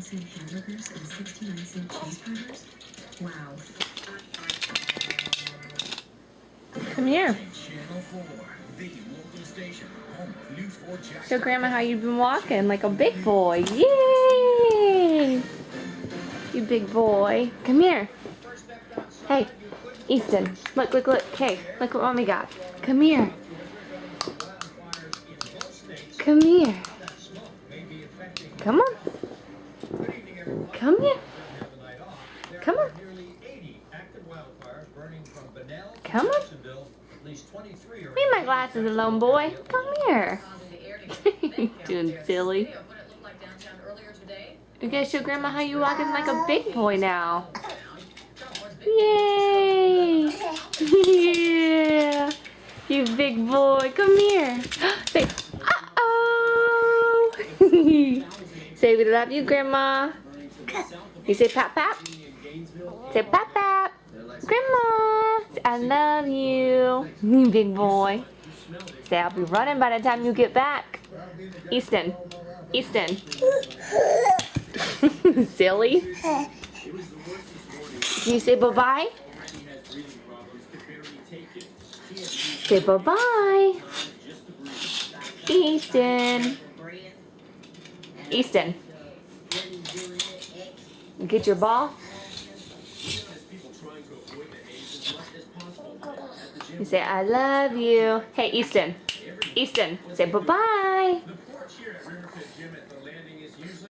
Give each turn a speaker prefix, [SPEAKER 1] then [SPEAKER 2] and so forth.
[SPEAKER 1] 99-cent hamburgers and 69-cent cheeseburgers? Wow.
[SPEAKER 2] Come here.
[SPEAKER 3] Channel 4, the local station, home of News 4 Jackson.
[SPEAKER 2] Show Grandma how you've been walking like a big boy. Yay! You big boy. Come here. Hey, Easton. Look, look, look. Hey, look what Mommy got. Come here. Come here. Come on. Come here. Come on. Come on. Leave my glasses alone, boy. Come here. Doing silly. You guys show Grandma how you walking like a big boy now. Yay! Yeah! You big boy. Come here. Say, uh-oh! Say we love you, Grandma. You say pap pap. Say pap pap. Grandma, I love you. You big boy. Say I'll be running by the time you get back. Easton. Easton. Silly. Can you say bye-bye? Say bye-bye. Easton. Easton. Get your ball. You say I love you. Hey, Easton. Easton, say bye-bye.